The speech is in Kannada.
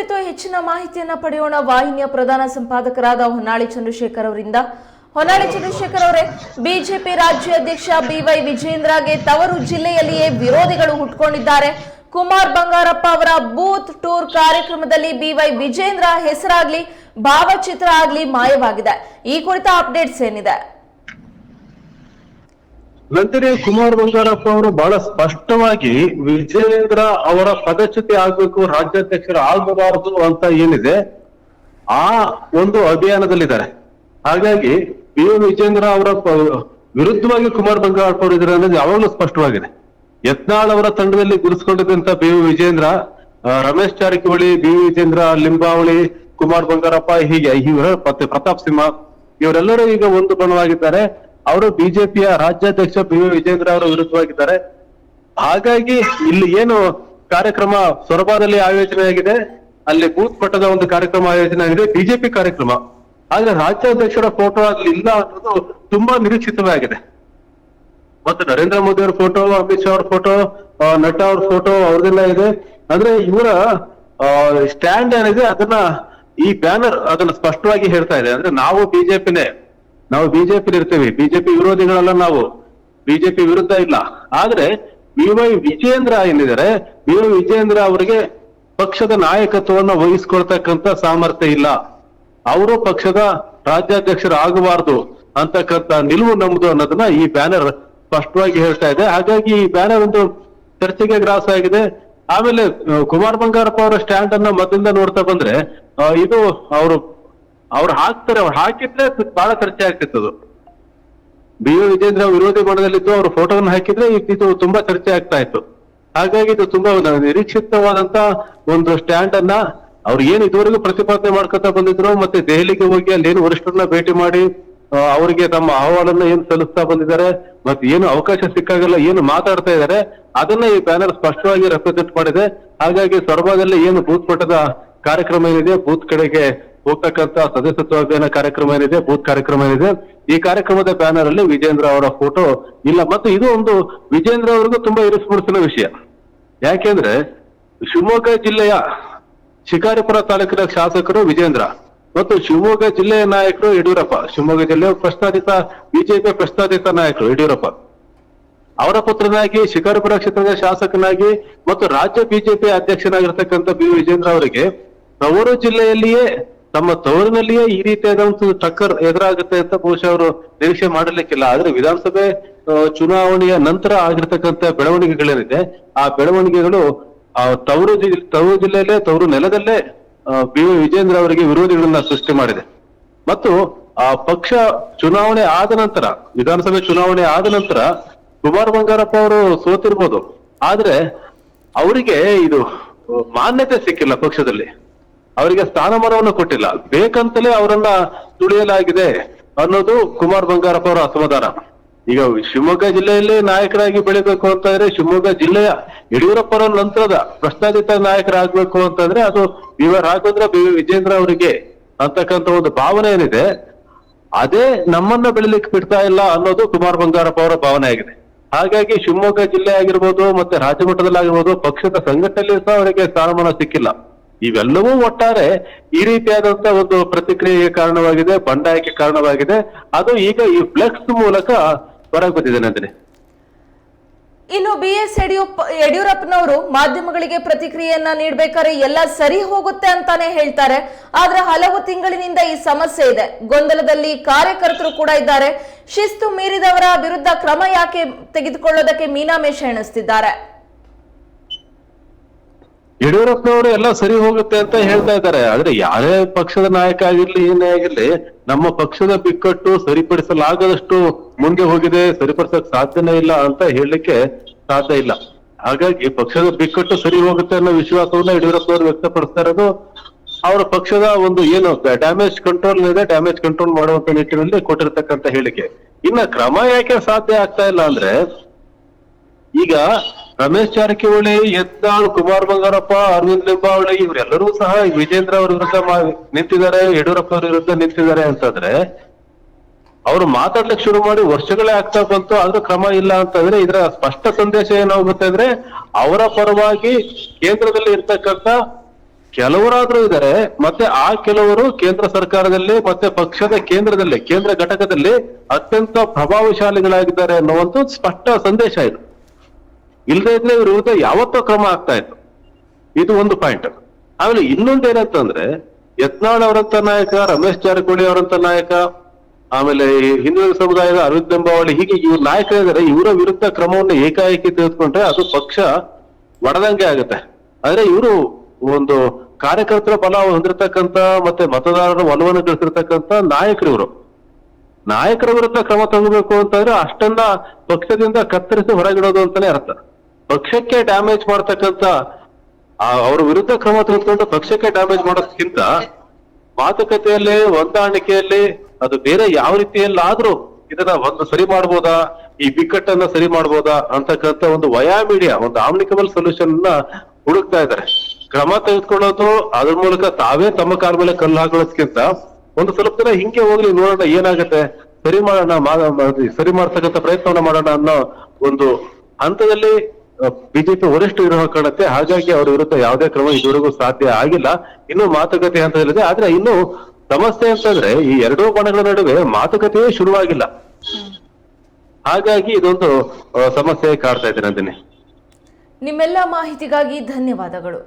ಕುರಿತು ಹೆಚ್ಚಿನ ಮಾಹಿತಿಯನ್ನ ಪಡೆಯೋಣ ವಾಹಿನಿಯ ಪ್ರಧಾನ ಸಂಪಾದಕರಾದ ಹೊನ್ನಾಳಿ ಚಂದ್ರಶೇಖರ್ ಅವರಿಂದ. ಹೊನ್ನಾಳಿ ಚಂದ್ರಶೇಖರ್ ಅವರೇ, ಬಿಜೆಪಿ ರಾಜ್ಯಾಧ್ಯಕ್ಷ ಬಿವೈ ವಿಜೇಂದ್ರಗೆ ತವರು ಜಿಲ್ಲೆಯಲ್ಲಿಯೇ ವಿರೋಧಿಗಳು ಹುಟ್ಟುಕೊಂಡಿದ್ದಾರೆ. ಕುಮಾರ್ ಬಂಗಾರಪ್ಪ ಅವರ ಬೂತ್ ಟೂರ್ ಕಾರ್ಯಕ್ರಮದಲ್ಲಿ ಬಿವೈ ವಿಜೇಂದ್ರ ಹೆಸರಾಗ್ಲಿ ಭಾವಚಿತ್ರ ಆಗ್ಲಿ ಮಾಯವಾಗಿದೆ. ಈ ಕುರಿತ ಅಪ್ಡೇಟ್ಸ್ ಏನಿದೆ? ನಂತರ ಕುಮಾರ್ ಬಂಗಾರಪ್ಪ ಅವರು ಬಹಳ ಸ್ಪಷ್ಟವಾಗಿ ವಿಜೇಂದ್ರ ಅವರ ಪದಚ್ಯುತಿ ಆಗ್ಬೇಕು, ರಾಜ್ಯಾಧ್ಯಕ್ಷರು ಆಗಬಾರದು ಅಂತ ಏನಿದೆ ಆ ಒಂದು ಅಭಿಯಾನದಲ್ಲಿದ್ದಾರೆ. ಹಾಗಾಗಿ ಬಿ ವಿಜೇಂದ್ರ ಅವರ ವಿರುದ್ಧವಾಗಿ ಕುಮಾರ್ ಬಂಗಾರಪ್ಪ ಅವರು ಇದ್ದಾರೆ ಅನ್ನೋದು ಯಾವಾಗಲೂ ಸ್ಪಷ್ಟವಾಗಿದೆ. ಯತ್ನಾಳ್ ಅವರ ತಂಡದಲ್ಲಿ ಗುರುಸ್ಕೊಂಡಿದ್ದಂತ ಬಿ ವಿಜೇಂದ್ರ, ರಮೇಶ್ ಜಾರಕಿಹೊಳಿ, ಬಿ ವಿಜೇಂದ್ರ, ಲಿಂಬಾವಳಿ, ಕುಮಾರ್ ಬಂಗಾರಪ್ಪ, ಹೀಗೆ ಮತ್ತೆ ಪ್ರತಾಪ್ ಸಿಂಹ ಇವರೆಲ್ಲರೂ ಈಗ ಒಂದು ಬಣವಾಗಿದ್ದಾರೆ. ಅವರು ಬಿಜೆಪಿಯ ರಾಜ್ಯಾಧ್ಯಕ್ಷ ಬಿ ವಿಜೇಂದ್ರ ಅವರ ವಿರುದ್ಧವಾಗಿದ್ದಾರೆ. ಹಾಗಾಗಿ ಇಲ್ಲಿ ಏನು ಕಾರ್ಯಕ್ರಮ ಸೊರಬದಲ್ಲಿ ಆಯೋಜನೆ ಆಗಿದೆ, ಅಲ್ಲಿ ಬೂತ್ ಮಟ್ಟದ ಒಂದು ಕಾರ್ಯಕ್ರಮ ಆಯೋಜನೆ ಆಗಿದೆ, ಬಿಜೆಪಿ ಕಾರ್ಯಕ್ರಮ. ಆದ್ರೆ ರಾಜ್ಯಾಧ್ಯಕ್ಷರ ಫೋಟೋ ಅಲ್ಲಿ ಇಲ್ಲ ಅನ್ನೋದು ತುಂಬಾ ನಿರೀಕ್ಷಿತವೇ ಆಗಿದೆ. ಮತ್ತು ನರೇಂದ್ರ ಮೋದಿ ಅವರ ಫೋಟೋ, ಅಮಿತ್ ಶಾ ಅವ್ರ ಫೋಟೋ, ನಡ್ಡಾ ಅವ್ರ ಫೋಟೋ ಅವ್ರದೆಲ್ಲ ಇದೆ. ಅಂದ್ರೆ ಇವರ ಸ್ಟ್ಯಾಂಡ್ ಏನಿದೆ ಅದನ್ನ ಈ ಬ್ಯಾನರ್ ಅದನ್ನ ಸ್ಪಷ್ಟವಾಗಿ ಹೇಳ್ತಾ ಇದೆ. ಅಂದ್ರೆ ನಾವು ಬಿಜೆಪಿ ಇರ್ತೀವಿ, ಬಿಜೆಪಿ ವಿರೋಧಿಗಳಲ್ಲ, ನಾವು ಬಿಜೆಪಿ ವಿರುದ್ಧ ಇಲ್ಲ. ಆದ್ರೆ ಬಿವೈ ವಿಜೇಂದ್ರ ಏನಿದ್ದಾರೆ, ಬಿವೈ ವಿಜೇಂದ್ರ ಅವರಿಗೆ ಪಕ್ಷದ ನಾಯಕತ್ವವನ್ನು ವಹಿಸ್ಕೊಳ್ತಕ್ಕಂತ ಸಾಮರ್ಥ್ಯ ಇಲ್ಲ. ಅವರು ಪಕ್ಷದ ರಾಜ್ಯಾಧ್ಯಕ್ಷರು ಆಗಬಾರ್ದು ಅಂತಕ್ಕಂತ ನಿಲುವು ನಮ್ದು ಅನ್ನೋದನ್ನ ಈ ಬ್ಯಾನರ್ ಸ್ಪಷ್ಟವಾಗಿ ಹೇಳ್ತಾ ಇದೆ. ಹಾಗಾಗಿ ಈ ಬ್ಯಾನರ್ ಒಂದು ಚರ್ಚೆಗೆ ಗ್ರಾಸ ಆಗಿದೆ. ಆಮೇಲೆ ಕುಮಾರ್ ಬಂಗಾರಪ್ಪ ಅವರ ಸ್ಟ್ಯಾಂಡ್ ಅನ್ನ ಮೊದಲಿಂದ ನೋಡ್ತಾ ಬಂದ್ರೆ ಇದು ಅವ್ರು ಹಾಕಿದ್ರೆ ಬಹಳ ಚರ್ಚೆ ಆಗ್ತಿತ್ತು. ಬಿ ವಿಜೇಂದ್ರ ವಿರೋಧಿ ಬಣದಲ್ಲಿದ್ದು ಅವ್ರ ಫೋಟೋವನ್ನು ಹಾಕಿದ್ರೆ ಇದು ತುಂಬಾ ಚರ್ಚೆ ಆಗ್ತಾ ಇತ್ತು. ಹಾಗಾಗಿ ಇದು ತುಂಬಾ ನಿರೀಕ್ಷಿತವಾದಂತ ಒಂದು ಸ್ಟ್ಯಾಂಡ್ ಅನ್ನ ಅವ್ರು ಏನ್ ಇದುವರೆಗೂ ಪ್ರತಿಪಾದನೆ ಮಾಡ್ಕೊತಾ ಬಂದಿದ್ರು, ಮತ್ತೆ ದೆಹಲಿಗೆ ಹೋಗಿ ಅಲ್ಲಿ ಏನು ವರಿಷ್ಠರನ್ನ ಭೇಟಿ ಮಾಡಿ ಅವರಿಗೆ ತಮ್ಮ ಅಹವಾಲನ್ನ ಏನ್ ಸಲ್ಲಿಸ್ತಾ ಬಂದಿದ್ದಾರೆ, ಮತ್ತೆ ಏನು ಅವಕಾಶ ಸಿಕ್ಕಾಗಲ್ಲ ಏನು ಮಾತಾಡ್ತಾ ಇದ್ದಾರೆ, ಅದನ್ನ ಈ ಬ್ಯಾನರ್ ಸ್ಪಷ್ಟವಾಗಿ ರೆಪ್ರೆಸೆಂಟ್ ಮಾಡಿದೆ. ಹಾಗಾಗಿ ಸೊರಬದಲ್ಲಿ ಏನು ಬೂತ್ ಮಟ್ಟದ ಕಾರ್ಯಕ್ರಮ ಏನಿದೆ, ಬೂತ್ ಕಡೆಗೆ ಹೋಗ್ತಕ್ಕಂತ ಸದಸ್ಯತ್ವ ಅಭಿಯಾನ ಕಾರ್ಯಕ್ರಮ ಏನಿದೆ, ಬೂತ್ ಕಾರ್ಯಕ್ರಮ ಏನಿದೆ, ಈ ಕಾರ್ಯಕ್ರಮದ ಬ್ಯಾನರ್ ಅಲ್ಲಿ ವಿಜೇಂದ್ರ ಅವರ ಫೋಟೋ ಇಲ್ಲ. ಮತ್ತು ಇದು ಒಂದು ವಿಜೇಂದ್ರ ಅವರಿಗೂ ತುಂಬಾ ಇರಿಸುಮುಡಿಸಿನ ವಿಷಯ. ಯಾಕೆಂದ್ರೆ ಶಿವಮೊಗ್ಗ ಜಿಲ್ಲೆಯ ಶಿಕಾರಿಪುರ ತಾಲೂಕಿನ ಶಾಸಕರು ವಿಜೇಂದ್ರ ಮತ್ತು ಶಿವಮೊಗ್ಗ ಜಿಲ್ಲೆಯ ನಾಯಕರು ಯಡಿಯೂರಪ್ಪ, ಶಿವಮೊಗ್ಗ ಜಿಲ್ಲೆಯ ಬಿಜೆಪಿ ಪ್ರಶ್ನಾತೀತ ನಾಯಕರು ಯಡಿಯೂರಪ್ಪ ಅವರ ಪುತ್ರನಾಗಿ ಶಿಕಾರಿಪುರ ಕ್ಷೇತ್ರದ ಶಾಸಕನಾಗಿ ಮತ್ತು ರಾಜ್ಯ ಬಿಜೆಪಿ ಅಧ್ಯಕ್ಷನಾಗಿರ್ತಕ್ಕಂಥ ಬಿ ವಿಜೇಂದ್ರ ಅವರಿಗೆ ತವರು ಜಿಲ್ಲೆಯಲ್ಲಿಯೇ ತಮ್ಮ ತವರಿನಲ್ಲಿಯೇ ಈ ರೀತಿಯಾದ ಒಂದು ಟಕ್ಕರ್ ಎದುರಾಗುತ್ತೆ ಅಂತ ಬಹುಶಃ ಅವರು ನಿರೀಕ್ಷೆ ಮಾಡಲಿಕ್ಕಿಲ್ಲ. ಆದ್ರೆ ವಿಧಾನಸಭೆ ಚುನಾವಣೆಯ ನಂತರ ಆಗಿರ್ತಕ್ಕಂಥ ಬೆಳವಣಿಗೆಗಳೇನಿದೆ, ಆ ಬೆಳವಣಿಗೆಗಳು ತವರು ಜಿಲ್ಲೆಯಲ್ಲೇ ತವರು ನೆಲದಲ್ಲೇ ಬಿ ವಿಜೇಂದ್ರ ಅವರಿಗೆ ವಿರೋಧಿಗಳನ್ನ ಸೃಷ್ಟಿ ಮಾಡಿದೆ. ಮತ್ತು ಆ ಪಕ್ಷ ಚುನಾವಣೆ ಆದ ನಂತರ, ವಿಧಾನಸಭೆ ಚುನಾವಣೆ ಆದ ನಂತರ ಕುಮಾರ್ ಬಂಗಾರಪ್ಪ ಅವರು ಸೋತಿರ್ಬೋದು, ಆದ್ರೆ ಅವರಿಗೆ ಇದು ಮಾನ್ಯತೆ ಸಿಕ್ಕಿಲ್ಲ, ಪಕ್ಷದಲ್ಲಿ ಅವರಿಗೆ ಸ್ಥಾನಮಾನವನ್ನು ಕೊಟ್ಟಿಲ್ಲ, ಬೇಕಂತಲೇ ಅವರನ್ನ ತುಳಿಯಲಾಗಿದೆ ಅನ್ನೋದು ಕುಮಾರ್ ಬಂಗಾರಪ್ಪ ಅವರ ಅಸಮಾಧಾನ. ಈಗ ಶಿವಮೊಗ್ಗ ಜಿಲ್ಲೆಯಲ್ಲಿ ನಾಯಕರಾಗಿ ಬೆಳಿಬೇಕು ಅಂತಂದ್ರೆ, ಶಿವಮೊಗ್ಗ ಜಿಲ್ಲೆಯ ಯಡಿಯೂರಪ್ಪರ ನಂತರದ ಪ್ರಶ್ನಾತೀತ ನಾಯಕರಾಗಬೇಕು ಅಂತಂದ್ರೆ ಅದು ರಾಘವೇಂದ್ರ ಬಿ ವಿಜೇಂದ್ರ ಅವರಿಗೆ ಅಂತಕ್ಕಂಥ ಒಂದು ಭಾವನೆ ಏನಿದೆ, ಅದೇ ನಮ್ಮನ್ನ ಬೆಳಿಲಿಕ್ಕೆ ಬಿಡ್ತಾ ಇಲ್ಲ ಅನ್ನೋದು ಕುಮಾರ್ ಬಂಗಾರಪ್ಪ ಅವರ ಭಾವನೆ ಆಗಿದೆ. ಹಾಗಾಗಿ ಶಿವಮೊಗ್ಗ ಜಿಲ್ಲೆ ಆಗಿರ್ಬೋದು ಮತ್ತೆ ರಾಜ್ಯ ಮಟ್ಟದಲ್ಲಿ ಆಗಿರ್ಬೋದು ಪಕ್ಷದ ಸಂಘಟನೆಯಲ್ಲಿ ಸಹ ಅವರಿಗೆ ಸ್ಥಾನಮಾನ ಸಿಕ್ಕಿಲ್ಲ. ಇವೆಲ್ಲವೂ ಒಟ್ಟಾರೆ ಈ ರೀತಿಯಾದಂತ ಒಂದು ಪ್ರತಿಕ್ರಿಯೆಗೆ ಕಾರಣವಾಗಿದೆ, ಬಂಡಾಯಕ್ಕೆ ಕಾರಣವಾಗಿದೆ. ಅದು ಈಗ ಈ ಫ್ಲೆಕ್ಸ್ ಮೂಲಕ ಹೊರಗೆ ಬಂದಿದೆ ನಂದಿನಿ. ಇನ್ನು BS ಯಡಿಯೂರಪ್ಪನವರು ಮಾಧ್ಯಮಗಳಿಗೆ ಪ್ರತಿಕ್ರಿಯೆಯನ್ನ ನೀಡಬೇಕಾದ್ರೆ ಎಲ್ಲ ಸರಿ ಹೋಗುತ್ತೆ ಅಂತಾನೆ ಹೇಳ್ತಾರೆ. ಆದ್ರೆ ಹಲವು ತಿಂಗಳಿನಿಂದ ಈ ಸಮಸ್ಯೆ ಇದೆ, ಗೊಂದಲದಲ್ಲಿ ಕಾರ್ಯಕರ್ತರು ಕೂಡ ಇದ್ದಾರೆ. ಶಿಸ್ತು ಮೀರಿದವರ ವಿರುದ್ಧ ಕ್ರಮ ಯಾಕೆ ತೆಗೆದುಕೊಳ್ಳೋದಕ್ಕೆ ಮೀನಾಮೇಷ ಎಣಿಸ್ತಿದ್ದಾರೆ. ಯಡಿಯೂರಪ್ಪನವರು ಎಲ್ಲ ಸರಿ ಹೋಗುತ್ತೆ ಅಂತ ಹೇಳ್ತಾ ಇದ್ದಾರೆ. ಆದ್ರೆ ಯಾರೇ ಪಕ್ಷದ ನಾಯಕ ಆಗಿರ್ಲಿ ಏನೇ ಆಗಿರ್ಲಿ, ನಮ್ಮ ಪಕ್ಷದ ಬಿಕ್ಕಟ್ಟು ಸರಿಪಡಿಸಲಾಗದಷ್ಟು ಮುಂದೆ ಹೋಗಿದೆ, ಸರಿಪಡಿಸಕ್ ಸಾಧ್ಯನೇ ಇಲ್ಲ ಅಂತ ಹೇಳಲಿಕ್ಕೆ ಸಾಧ್ಯ ಇಲ್ಲ. ಹಾಗಾಗಿ ಪಕ್ಷದ ಬಿಕ್ಕಟ್ಟು ಸರಿ ಹೋಗುತ್ತೆ ಅನ್ನೋ ವಿಶ್ವಾಸವನ್ನ ಯಡಿಯೂರಪ್ಪನವರು ವ್ಯಕ್ತಪಡಿಸ್ತಾ ಇರೋದು ಅವರ ಪಕ್ಷದ ಒಂದು ಏನು ಡ್ಯಾಮೇಜ್ ಕಂಟ್ರೋಲ್ ಇದೆ, ಡ್ಯಾಮೇಜ್ ಕಂಟ್ರೋಲ್ ಮಾಡುವಂತ ನಿಟ್ಟಿನಲ್ಲಿ ಕೊಟ್ಟಿರ್ತಕ್ಕಂಥ ಹೇಳಿಕೆ. ಇನ್ನ ಕ್ರಮ ಯಾಕೆ ಸಾಧ್ಯ ಆಗ್ತಾ ಇಲ್ಲ ಅಂದ್ರೆ, ಈಗ ರಮೇಶ್ ಜಾರಕಿಹೊಳಿ, ಯತ್ನಾಳ್, ಕುಮಾರ್ ಬಂಗಾರಪ್ಪ, ಅರವಿಂದ್ ಲಿಂಬಾವಳಿ ಇವರೆಲ್ಲರೂ ಸಹ ವಿಜೇಂದ್ರ ಅವರ ವಿರುದ್ಧ ನಿಂತಿದ್ದಾರೆ, ಯಡಿಯೂರಪ್ಪ ಅವರ ವಿರುದ್ಧ ನಿಂತಿದ್ದಾರೆ ಅಂತಂದ್ರೆ ಅವ್ರು ಮಾತಾಡ್ಲಿಕ್ಕೆ ಶುರು ಮಾಡಿ ವರ್ಷಗಳೇ ಆಗ್ತಾ ಬಂತು, ಆದ್ರೂ ಕ್ರಮ ಇಲ್ಲ ಅಂತಂದ್ರೆ ಇದರ ಸ್ಪಷ್ಟ ಸಂದೇಶ ಏನಾಗುತ್ತೆ ಅಂದ್ರೆ ಅವರ ಪರವಾಗಿ ಕೇಂದ್ರದಲ್ಲಿ ಇರ್ತಕ್ಕಂಥ ಕೆಲವರಾದ್ರೂ ಇದ್ದಾರೆ, ಮತ್ತೆ ಆ ಕೆಲವರು ಕೇಂದ್ರ ಸರ್ಕಾರದಲ್ಲಿ ಮತ್ತೆ ಪಕ್ಷದ ಕೇಂದ್ರದಲ್ಲಿ ಕೇಂದ್ರ ಘಟಕದಲ್ಲಿ ಅತ್ಯಂತ ಪ್ರಭಾವಶಾಲಿಗಳಾಗಿದ್ದಾರೆ ಅನ್ನುವಂಥ ಸ್ಪಷ್ಟ ಸಂದೇಶ ಇದು. ಇಲ್ಲದೇ ಇದ್ರೆ ಇವ್ರ ವಿರುದ್ಧ ಯಾವತ್ತೋ ಕ್ರಮ ಆಗ್ತಾ ಇತ್ತು. ಇದು ಒಂದು ಪಾಯಿಂಟ್. ಆಮೇಲೆ ಇನ್ನೊಂದೇನಂತಂದ್ರೆ, ಯತ್ನಾಳ್ ಅವರಂತ ನಾಯಕ, ರಮೇಶ್ ಜಾರಕಿಹೊಳಿ ಅವರಂತ ನಾಯಕ, ಆಮೇಲೆ ಈ ಹಿಂದುಳಿದ ಸಮುದಾಯದ ಅರವಿಂದ್ ಬೆಂಬಾವಳಿ, ಹೀಗೆ ಇವ್ರ ನಾಯಕರಿದ್ದಾರೆ. ಇವರ ವಿರುದ್ಧ ಕ್ರಮವನ್ನು ಏಕಾಏಕಿ ತೆಗೆದುಕೊಂಡ್ರೆ ಅದು ಪಕ್ಷ ಒಡೆದಂಗೆ ಆಗುತ್ತೆ. ಆದ್ರೆ ಇವರು ಒಂದು ಕಾರ್ಯಕರ್ತರ ಬಲ ಹೊಂದಿರತಕ್ಕಂತ ಮತ್ತೆ ಮತದಾರರ ಒಲವನ್ನು ಗಳಿಸಿರ್ತಕ್ಕಂತ ನಾಯಕರು. ಇವರು ನಾಯಕರ ವಿರುದ್ಧ ಕ್ರಮ ತಗೋಬೇಕು ಅಂತಂದ್ರೆ ಅಷ್ಟನ್ನ ಪಕ್ಷದಿಂದ ಕತ್ತರಿಸಿ ಹೊರಗಿಡೋದು ಅಂತಾನೆ ಅರ್ಥ. ಪಕ್ಷಕ್ಕೆ ಡ್ಯಾಮೇಜ್ ಮಾಡ್ತಕ್ಕಂತ ಅವ್ರ ವಿರುದ್ಧ ಕ್ರಮ ತೆಗೆದುಕೊಂಡು ಪಕ್ಷಕ್ಕೆ ಡ್ಯಾಮೇಜ್ ಮಾಡೋದಕ್ಕಿಂತ ಮಾತುಕತೆಯಲ್ಲಿ, ಹೊಂದಾಣಿಕೆಯಲ್ಲಿ, ಅದು ಬೇರೆ ಯಾವ ರೀತಿಯಲ್ಲಾದ್ರೂ ಇದನ್ನ ಒಂದು ಸರಿ ಮಾಡ್ಬೋದಾ, ಈ ಬಿಕ್ಕಟ್ಟನ್ನ ಸರಿ ಮಾಡ್ಬೋದಾ ಅಂತಕ್ಕಂಥ ಒಂದು ಮೀಡಿಯಾ, ಒಂದು ಆಮ್ನಿಕಬಲ್ ಸೊಲ್ಯೂಷನ್ ನ ಹುಡುಕ್ತಾ ಇದ್ದಾರೆ. ಕ್ರಮ ತೆಗೆದುಕೊಳ್ಳೋದು, ಅದ್ರ ಮೂಲಕ ತಾವೇ ತಮ್ಮ ಕಾಲ ಮೇಲೆ ಕಲ್ಲು ಹಾಕೊಳ್ಳೋದಕ್ಕಿಂತ ಒಂದು ಸ್ವಲ್ಪ ದಿನ ಹಿಂಗೆ ಹೋಗ್ಲಿ, ನೋಡೋಣ ಏನಾಗುತ್ತೆ, ಸರಿ ಮಾಡೋಣ, ಸರಿ ಮಾಡ್ತಕ್ಕಂಥ ಪ್ರಯತ್ನವನ್ನ ಮಾಡೋಣ ಅನ್ನೋ ಒಂದು ಹಂತದಲ್ಲಿ ಬಿಜೆಪಿ ವರಿಷ್ಠ ಇರೋ ಕಾಣುತ್ತೆ. ಹಾಗಾಗಿ ಅವರ ವಿರುದ್ಧ ಯಾವುದೇ ಕ್ರಮ ಇದುವರೆಗೂ ಸಾಧ್ಯ ಆಗಿಲ್ಲ. ಇನ್ನು ಮಾತುಕತೆ ಹಂತದಲ್ಲಿದೆ. ಆದ್ರೆ ಇನ್ನು ಸಮಸ್ಯೆ ಅಂತಂದ್ರೆ ಈ ಎರಡೂ ಬಣಗಳ ನಡುವೆ ಮಾತುಕತೆಯೇ ಶುರುವಾಗಿಲ್ಲ. ಹಾಗಾಗಿ ಇದೊಂದು ಸಮಸ್ಯೆ ಕಾಡ್ತಾ ಇದೆ ನಂದಿನಿ. ನಿಮ್ಮೆಲ್ಲ ಮಾಹಿತಿಗಾಗಿ ಧನ್ಯವಾದಗಳು.